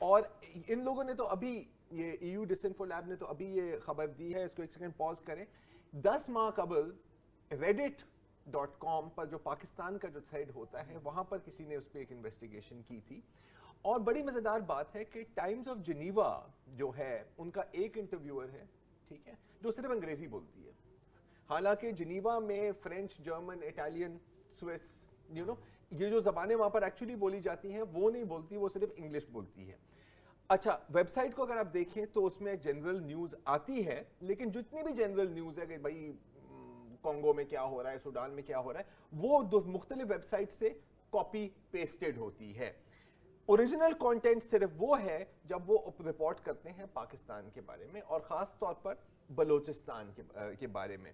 اور ان لوگوں نے تو ابھی یہ EU ڈسنفو لیب نے تو ابھی یہ خبر دی ہے, اس کو ایک سیکنڈ پاز کریں, 10 ماہ قبل reddit.com پر جو پاکستان کا جو تھریڈ ہوتا ہے وہاں پر کسی نے اس پہ ایک انویسٹیگیشن کی تھی. اور بڑی مزیدار بات ہے کہ ٹائمز آف جنیوا جو ہے ان کا ایک انٹرویور ہے, ٹھیک ہے, جو صرف انگریزی بولتی ہے. حالانکہ جنیوا میں فرینچ, جرمن, اٹالین, سوئس, یہ جو زبانیں وہاں پر ایکچولی بولی جاتی ہیں وہ نہیں بولتی, وہ صرف انگلش بولتی ہے. اچھا, ویب سائٹ کو اگر آپ دیکھیں تو اس میں جنرل نیوز آتی ہے, لیکن جتنی بھی جنرل نیوز ہے کہ بھائی کانگو میں کیا ہو رہا ہے, سوڈان میں کیا ہو رہا ہے, وہ مختلف ویب سائٹ سے کاپی پیسٹڈ ہوتی ہے. اوریجنل کانٹینٹ صرف وہ ہے جب وہ رپورٹ کرتے ہیں پاکستان کے بارے میں, اور خاص طور پر بلوچستان کے بارے میں.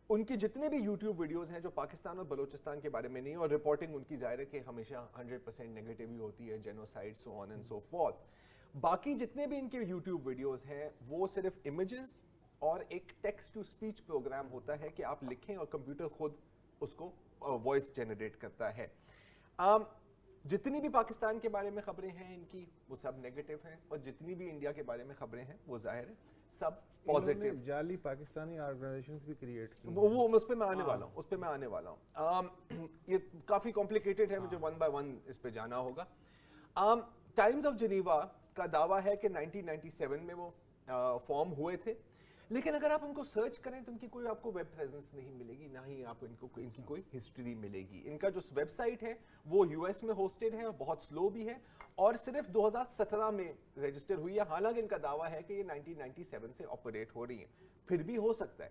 ان کی جتنے بھی یوٹیوب ویڈیوز ہیں جو پاکستان اور بلوچستان کے بارے میں نہیں, اور رپورٹنگ ان کی ظاہر ہے کہ ہمیشہ 100% نیگیٹو ہی ہوتی ہے, genocide, so on and so forth. باقی جتنے بھی ان کے یوٹیوب ویڈیوز ہیں وہ صرف امیجز اور ایک ٹیکسٹ ٹو سپیچ پروگرام ہوتا ہے کہ آپ لکھیں اور کمپیوٹر خود اس کو وائس جنریٹ کرتا ہے. جتنی بھی پاکستان کے بارے میں خبریں ہیں ان کی وہ سب نیگیٹو ہیں, اور جتنی بھی انڈیا کے بارے میں خبریں ہیں وہ ظاہر ہے سب پازیٹیو. جعلی پاکستانی آرگنائزیشنز بھی کریٹ کی, وہ اس پہ میں آنے والا ہوں, یہ کافی کمپلیکیٹڈ ہے, مجھے ون بائی ون اس پہ جانا ہوگا. ٹائمز آف جنیوا کا دعویٰ ہے کہ 1997 میں وہ فارم ہوئے تھے, لیکن اگر آپ ان کو سرچ کریں تو ان کی کوئی آپ کو ویب پریزنس نہیں ملے گی, نہ ہی آپ کو ان کی کوئی ہسٹری ملے گی. ان کا جو ویب سائٹ ہے وہ US میں ہوسٹڈ ہے اور بہت سلو بھی ہے, اور صرف 2017 میں رجسٹر ہوئی ہے. حالانکہ ان کا دعویٰ ہے کہ یہ 1997 سے آپریٹ ہو رہی ہیں, پھر بھی ہو سکتا ہے.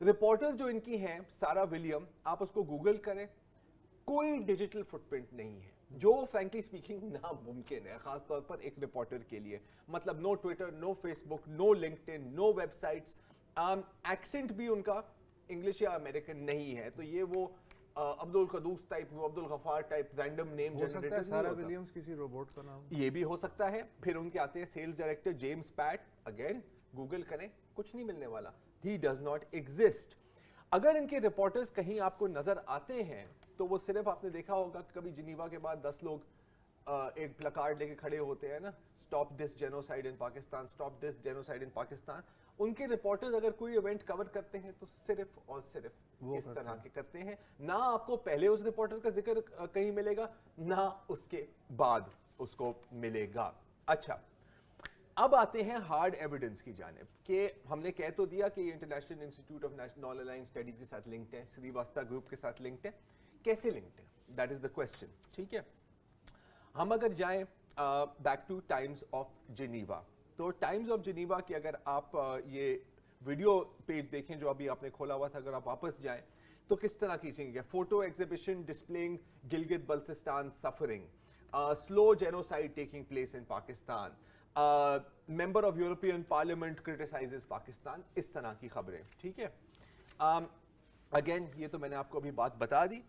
رپورٹر جو ان کی ہیں سارا ولیم, آپ اس کو گوگل کریں, کوئی ڈیجیٹل فٹ پرنٹ نہیں ہے, جو فرینکلی اسپیکنگ ناممکن ہے, خاص طور پر ایک رپورٹر کے لیے. مطلب نو ٹویٹر, نو فیس بک, نو لنکڈ ان, نو ویب سائٹس. ایکسنٹ بھی ان کا انگلش یا امریکن نہیں ہے, تو یہ وہ عبد القدوس type, Abdul Ghaffar type random نیم جنریٹر نہیں ہوتا. سارا ولیمز کسی روبوٹ کا نام, یہ بھی ہو سکتا ہے. پھر ان کے آتے ہیں سیلز ڈائریکٹر جیمز پیٹ, اگین گوگل کریں کچھ نہیں ملنے والا, ہی ڈز ناٹ ایگزسٹ. اگر ان کے رپورٹرز کہیں آپ کو نظر آتے ہیں تو وہ صرف آپ نے دیکھا ہوگا کہ کبھی جنیوا کے بعد 10 لوگ ایک پلاکارڈ لے کے کھڑے ہوتے ہیں نا, stop this genocide in Pakistan, stop this genocide in Pakistan. ان کے رپورٹرز اگر کوئی ایونٹ کور کرتے ہیں تو صرف اور صرف اس طرح کے کرتے ہیں. نہ آپ کو پہلے اس رپورٹر کا ذکر کہیں ملے گا, نہ اس کے بعد اس کو ملے گا. اچھا, اب آتے ہیں ہارڈ ایویڈنس کی جانب, کہ ہم نے کہہ تو دیا کہ یہ international institute of non aligned studies کے ساتھ لنکڈ ہے, سریواستا گروپ کے ساتھ لنکڈ ہے. کیسے لنکڈ ہے, دیٹ از دا کوسچن, ٹھیک ہے. ہم اگر جائیں back to Times of Geneva, تو ٹائمز آف جنیوا کی اگر آپ یہ ویڈیو پیج دیکھیں جو ابھی آپ نے کھولا ہوا تھا, اگر آپ واپس جائیں تو کس طرح کی چیزیں, photo exhibition displaying Gilgit Baltistan suffering, slow genocide taking place in Pakistan, member of European parliament criticises Pakistan, اس طرح کی خبریں, ٹھیک ہے. اگین یہ تو میں نے آپ کو ابھی بات بتا دی.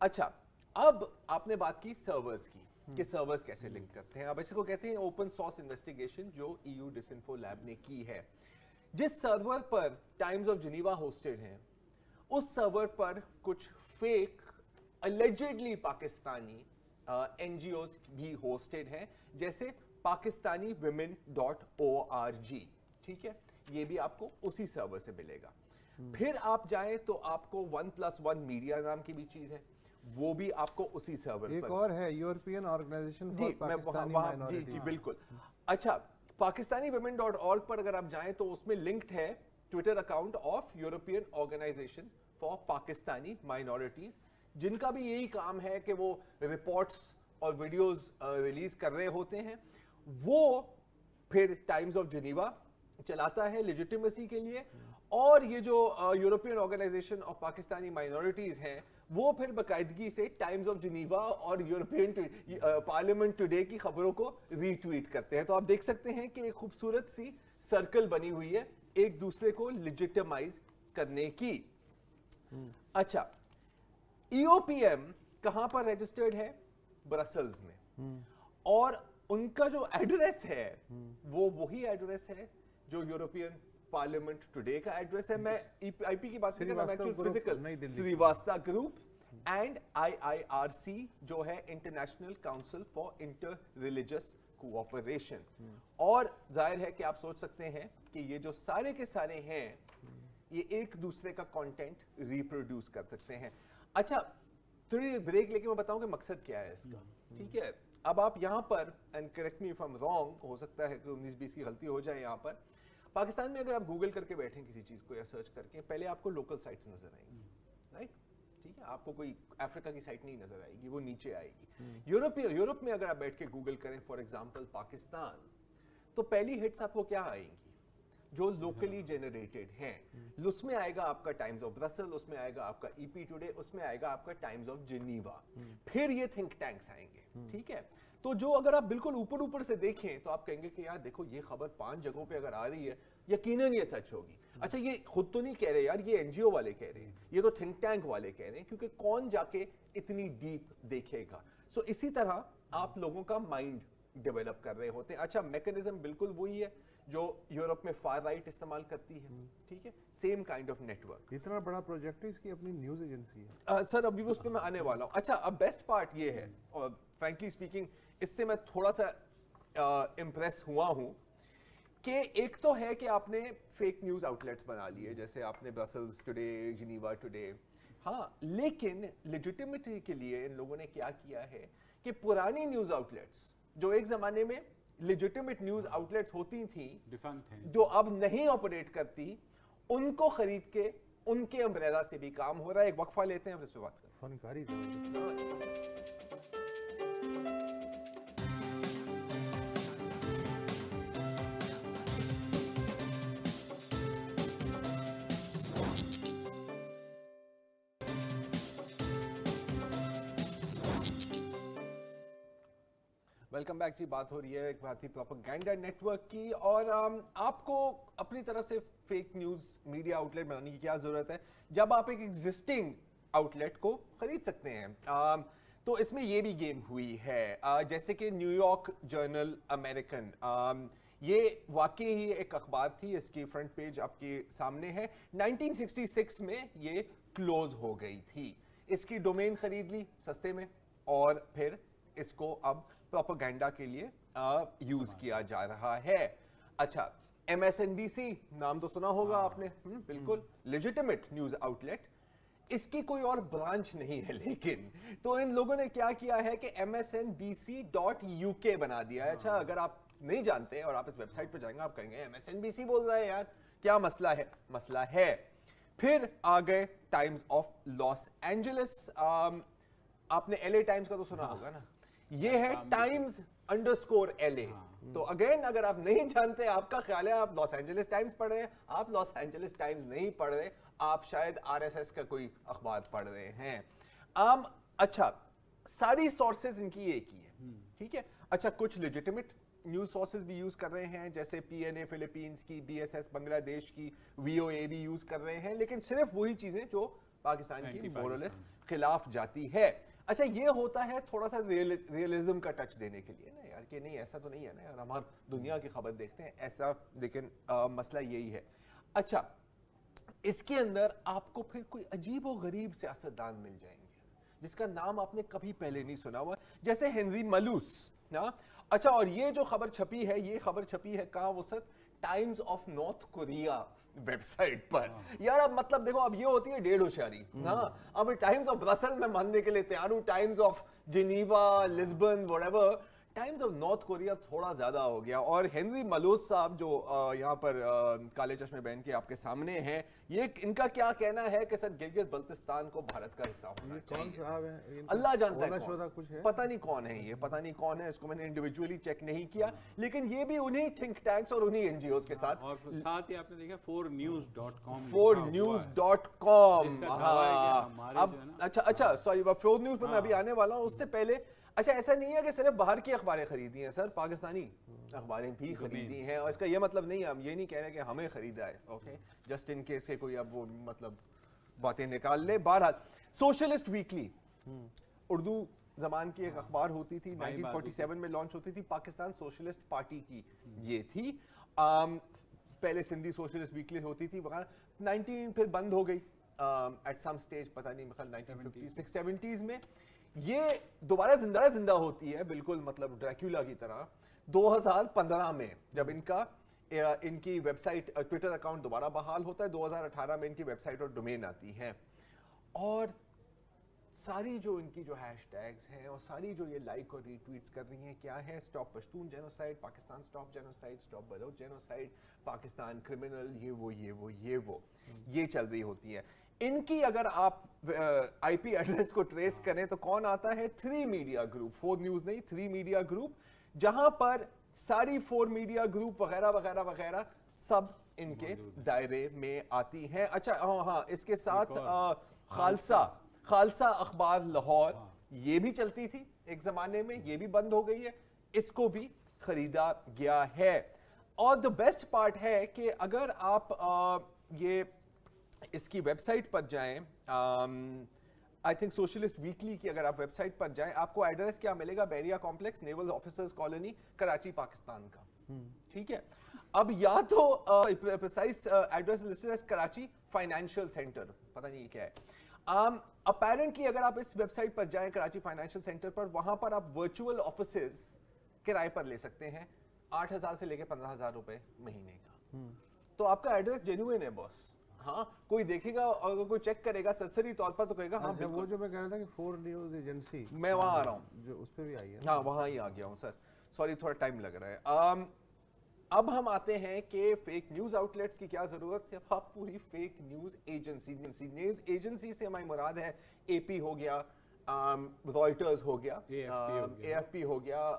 اچھا, اب آپ نے بات کی سرورز کی, کہ سرورز کیسے لنک کرتے ہیں. اب اس کو کہتے ہیں اوپن سورس انویسٹیگیشن جو EU ڈسنفو لیب نے کی ہے. جس سرور پر ٹائمز آف جنیوا ہوسٹڈ ہیں, اس سرور پر کچھ فیک اللیجڈلی پاکستانی NGOs بھی ہوسٹڈ ہیں, جیسے پاکستانی women.org, ٹھیک ہے. یہ بھی آپ کو اسی سرور سے ملے گا. پھر آپ جائیں تو آپ کو 1+1 میڈیا نام کی بھی چیز ہے, وہ بھی آپ کو اسی سرور پر. ایک اور ہے European organisation for Pakistani minorities. جی بالکل. اچھا, پاکستانی women.org پر اگر آپ جائیں تو اس میں لنکڈ ہے Twitter account of European organisation for Pakistani minorities, جن کا بھی یہی کام ہے کہ وہ رپورٹس اور ویڈیوز ریلیز کر رہے ہوتے ہیں. وہ پھر ٹائمز آف جنیوا چلاتا ہے لیجیٹیمیسی کے لیے, اور یہ جو European organisation of Pakistani minorities ہیں وہ پھر باقاعدگی سے ٹائمز آف جنیوا اور یورپین پارلیمنٹ ٹوڈے کی خبروں کو ری ٹویٹ کرتے ہیں. تو آپ دیکھ سکتے ہیں کہ ایک خوبصورت سی سرکل بنی ہوئی ہے ایک دوسرے کو لیجیٹیمائز کرنے کی. اچھا, EOPM کہاں پر رجسٹرڈ ہے, برسلز میں, اور ان کا جو ایڈریس ہے وہ وہی ایڈریس ہے جو یورپین پارلیمنٹ ٹوڈے کا ایڈریس ہے. میں آئی پی کی بات نہیں کر رہا, میں physical Srivastava group and IIRC جو ہے International Council for Interreligious Cooperation. اور ظاہر ہے کہ آپ سوچ سکتے ہیں کہ یہ جو سارے کے سارے ہیں یہ ایک دوسرے کا کانٹینٹ ریپروڈیوس کر سکتے ہیں. اچھا تھوڑی بریک لے کے میں بتاؤں کہ مقصد کیا ہے اس کا. ٹھیک ہے, اب آپ یہاں پر, and correct me if I am wrong, ہو سکتا ہے کہ 19-20 کی غلطی ہو جائے یہاں پر, پاکستان میں اگر آپ گوگل کر کے بیٹھیں کسی چیز کو یا سرچ کر کے, پہلے آپ کو لوکل سائٹس نظر آئیں گی, رائٹ, ٹھیک ہے, آپ کو کوئی افریقہ کی سائٹ نہیں نظر آئے گی, وہ نیچے آئے گی. یورپ میں اگر آپ بیٹھ کے گوگل کریں فار ایگزامپل پاکستان, تو پہلی ہٹس آپ کو کیا آئیں گی جو لوکلی جنریٹڈ ہیں. اس میں آئے گا آپ کا ٹائمز آف برسل, اس میں آئے گا آپ کا ای پی ٹوڈے, اس میں آئے گا آپ کا ٹائمز آف جنیوا, پھر یہ تھنک ٹینکس آئیں گے. ٹھیک ہے, تو جو اگر آپ بالکل اوپر سے دیکھیں تو آپ کہیں گے کہ یار دیکھو یہ خبر 5 جگہوں پہ اگر آ رہی ہے یقیناً یہ سچ ہوگی. اچھا یہ خود تو نہیں کہہ رہے یار, یہ این جی او والے کہہ رہے ہیں, یہ تو تھنک ٹینک والے کہہ رہے ہیں, کیونکہ کون جا کے اتنی ڈیپ دیکھے گا. سو اسی طرح آپ لوگوں کا مائنڈ ڈیولپ کر رہے ہوتے ہیں. اچھا میکنزم بالکل وہی ہے جو یورپ میں فار رائٹ استعمال کرتی ہے. ٹھیک ہے, same kind of network. اتنا بڑا پروجیکٹ ہے, اس کی اپنی نیوز ایجنسی ہے. سر ابھی اس پہ میں آنے والا ہوں. اچھا اب بیسٹ پارٹ یہ ہے, اور فرینکلی اسپیکنگ اس سے میں تھوڑا سا امپریس ہوا ہوں, کہ ایک تو ہے کہ آپ نے فیک نیوز آؤٹ لیٹس بنا لیے, جیسے آپ نے برسلز ٹوڈے, جنیوا ٹوڈے, ہاں, لیکن لیجیٹیمیٹی کے لیے ان لوگوں نے کیا کیا ہے کہ پرانی نیوز آؤٹ لیٹس جو ایک زمانے میں لیجیٹیمیٹ نیوز آؤٹ لیٹس ہوتی تھیں جو اب نہیں آپریٹ کرتی, ان کو خرید کے ان کے امبریلا سے بھی کام ہو رہا ہے. ایک وقفہ لیتے ہیں, پھر اس پہ بات کرتے ہیں. فنکاری ویلکم بیک جی. بات ہو رہی ہے ایک بھارتی پروپیگینڈا نیٹ ورک کی, اور آپ کو اپنی طرف سے fake news media outlet بنانے کی کیا ضرورت ہے جب آپ ایک ایگزسٹنگ آؤٹ لیٹ کو خرید سکتے ہیں. تو اس میں یہ بھی گیم ہوئی ہے, جیسے کہ نیو یارک جرنل امریکن, یہ واقعی ہی ایک اخبار تھی, اس کی فرنٹ پیج آپ کے سامنے ہے. 1966 میں یہ کلوز ہو گئی تھی. اس کی ڈومین خرید لی سستے میں, اور پھر اس کو اب پروپیگینڈا کے لیے یوز کیا جا رہا ہے. اچھا M S N B C نام تو سنا ہوگا آپ نے, بالکل لیجیٹیمیٹ نیوز آؤٹ لیٹ, اس کی کوئی اور برانچ نہیں ہے, لیکن تو ان لوگوں نے کیا کیا ہے کہ MSNBC.UK بنا دیا ہے. اچھا اگر آپ نہیں جانتے اور آپ اس ویب سائٹ پہ جائیں گے, آپ کہیں گے MSNBC بول رہا ہے یار, کیا مسئلہ ہے. مسئلہ ہے پھر آ گئے ٹائمز آف لاس اینجلس. آپ نے LA ٹائمز کا تو سنا ہوگا نا, یہ ہے ٹائمز_LA. تو اگین اگر آپ نہیں جانتے, آپ کا خیال ہے آپ لاس اینجلس ٹائمز پڑھ رہے ہیں, آپ لاس اینجلس ٹائمز نہیں پڑھ رہے, آپ شاید RSS کا کوئی اخبار پڑھ رہے ہیں. اچھا ساری سورسز ان کی ایک ہی ہے, ٹھیک ہے. اچھا کچھ لیجیٹیمیٹ نیوز سورسز بھی یوز کر رہے ہیں, جیسے PNA فلپینز کی, BSS بنگلہ دیش کی, VOA بھی یوز کر رہے ہیں, لیکن صرف وہی چیزیں جو پاکستان کی مورلس خلاف جاتی ہے. اچھا یہ ہوتا ہے تھوڑا سا ریئلزم کا ٹچ دینے کے لیے نا یار, کہ نہیں ایسا تو نہیں ہے نا یار, ہم ہر دنیا کی خبر دیکھتے ہیں ایسا, لیکن مسئلہ یہی ہے. اچھا اس کے اندر آپ کو پھر کوئی عجیب و غریب سیاستدان مل جائیں گے جس کا نام آپ نے کبھی پہلے نہیں سنا ہوا, جیسے ہنری ملوس. اچھا اور یہ جو خبر چھپی ہے, یہ خبر چھپی ہے کہاں وسط, Times of North Korea website پر. یار اب مطلب دیکھو, اب یہ ہوتی ہے ڈیڑھ ہوشیاری. ہاں اب ٹائمز آف برسل میں ماننے کے لیے تیار ہوں, Times of Geneva, لسبن, whatever, Times of North Korea تھوڑا زیادہ ہو گیا. اور ہنری ملوس صاحب جو یہاں پر کالے چشمے بہن کے آپ کے سامنے ہیں, یہ ان کا کیا کہنا ہے کہ سر گلگت بلتستان کو بھارت کا حصہ ہونا چاہیے. اللہ جانتا ہے, پتہ نہیں کون ہے یہ, پتہ نہیں کون ہے, اس کو میں نے انڈیویجولی چیک نہیں کیا, لیکن یہ بھی انہی تھنک ٹینکس اور انہی NGOs کے ساتھ. اور ساتھ ہی آپ نے دیکھا 4news.com, 4news.com. اب اچھا سوری, 4news پہ میں ابھی آنے والا ہوں. اس سے پہلے اچھا ایسا نہیں ہے کہ صرف باہر کی اخباریں خریدی ہیں سر, پاکستانی اخباریں بھی خریدی ہیں, اور اس کا یہ مطلب نہیں ہے, ہم یہ نہیں کہہ رہے کہ ہمیں خریدا ہے, اوکے, جسٹ ان کیس سے کوئی اب وہ مطلب باتیں نکال لے. بہرحال سوشلسٹ ویکلی اردو زبان کی ایک اخبار ہوتی تھی, 1947 میں لانچ ہوتی تھی, پاکستان سوشلسٹ پارٹی کی یہ تھی. پہلے سندھی سوشلسٹ ویکلی ہوتی تھی وغیرہ, 19 پھر بند ہو گئی ایٹ سم سٹیج, پتہ نہیں مطلب 1950s 70s میں یہ دوبارہ زندہ ہوتی ہے, بالکل مطلب ڈریکولا کی طرح. 2015 میں جب ان کی ویب سائٹ ٹویٹر اکاؤنٹ دوبارہ بحال ہوتا ہے, 2018 میں ان کی ویب سائٹ اور ڈومین آتی ہے, اور ساری جو ان کی جو ہیش ٹیگز ہیں اور ساری جو یہ لائک اور ری ٹویٹس کر رہی ہیں کیا ہے, stop Pashtun genocide, Pakistan stop genocide, stop Baloch genocide, Pakistan criminal, یہ چل رہی ہوتی ہیں. ان کی اگر آپ آئی پی ایڈریس کو ٹریس کریں تو کون آتا ہے, 3 میڈیا گروپ, 4 نیوز نہیں, 3 میڈیا گروپ, جہاں پر ساری 4 میڈیا گروپ وغیرہ وغیرہ وغیرہ سب ان کے دائرے میں آتی ہیں. اچھا ہاں, اس کے ساتھ خالصہ اخبار لاہور, یہ بھی چلتی تھی ایک زمانے میں, یہ بھی بند ہو گئی ہے, اس کو بھی خریدا گیا ہے. اور the بیسٹ پارٹ ہے کہ اگر آپ یہ اس کی ویب سائٹ پر جائیں, آئی تھنک سوشلسٹ ویکلی کی اگر آپ ویب سائٹ پر جائیں, آپ کو ایڈریس کیا ملے گا, بیریا کمپلیکس, نیول آفیسرز کالونی, کراچی, پاکستان کا. ٹھیک ہے, اب یا تو precise address listed as Karachi financial centre, پتہ نہیں یہ کیا ہے. اپیرنٹلی اگر آپ اس ویب سائٹ پر جائیں کراچی فائنینشیل سینٹر پر, وہاں پر آپ ورچوئل آفیسز کرائے پر لے سکتے ہیں 8,000 سے لے کے 15,000 روپے مہینے کا. تو آپ کا ایڈریس جینوئن ہے باس. ہاں, کوئی دیکھے گا اور کوئی چیک کرے گا سرسری طور پر تو کہے گا ہاں بالکل. وہ جو میں کہہ رہا تھا کہ 4 نیوز ایجنسی, میں وہاں آ رہا ہوں, جو اس پہ بھی آئی ہے. ہاں وہاں ہی آ گیا ہوں سر, سوری تھوڑا ٹائم لگ رہا ہے. اب ہم آتے ہیں کہ فیک نیوز آؤٹ لیٹس کی کیا ضرورت ہے. اب پوری فیک نیوز ایجنسی سے ہماری مراد ہے اے پی ہو گیا, رائٹرز ہو گیا, اے ایف پی ہو گیا,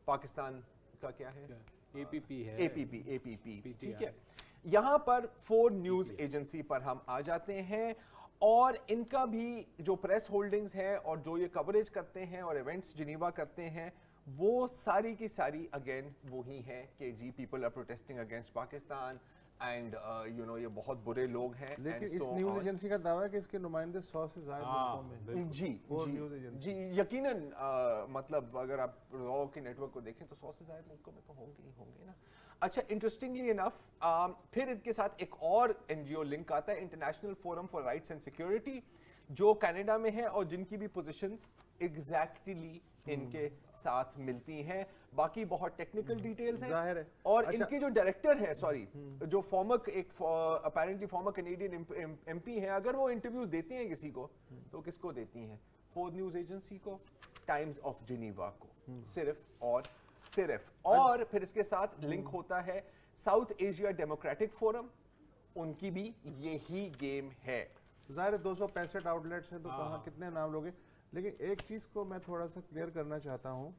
پاکستان کا کیا ہے, اے پی پی. ٹھیک ہے, یہاں پر 4 نیوز ایجنسی پر ہم آ جاتے ہیں, اور ان کا بھی جو پریس ہولڈنگز ہیں اور جو یہ کوریج کرتے ہیں اور ایونٹس جنیوا کرتے ہیں, وہ ساری کی ساری اگین وہی ہیں کہ جی people are protesting against Pakistan and you know یہ بہت برے لوگ ہیں. لیکن اس نیوز ایجنسی کا دعویٰ ہے کہ اس کے نمائندے 100 سے زائد ملکوں میں. جی یقیناً, مطلب اگر آپ راؤ کے نیٹ ورک کو دیکھیں تو 100 سے زائد ملکوں میں تو ہوں گے نا. اچھا, انٹرسٹنگلی انف پھر ان کے ساتھ ایک اور این جی او لنک آتا ہے, international forum for rights and security, جو کینیڈا میں ہے اور جن کی بھی پوزیشنز ایگزیکٹلی ان کے ساتھ ملتی ہیں. باقی بہت ٹیکنیکل ڈیٹیلز ہیں, اور ان کے جو ڈائریکٹر ہیں, سوری, جو apparently former Canadian M P ہیں, اگر وہ انٹرویوز دیتی ہیں کسی کو تو کس کو دیتی ہیں, 4 نیوز ایجنسی کو, ٹائمز آف جنیوا کو, صرف. اور پھر اس کے ساتھ لنک ہوتا ہے ساؤتھ ایشیا ڈیموکریٹک فورم, ان کی بھی یہی گیم ہے. ظاہر 265 آؤٹ لیٹس ہیں تو کہاں کتنے نام لوگے. لیکن ایک چیز کو میں تھوڑا سا کلیئر کرنا چاہتا ہوں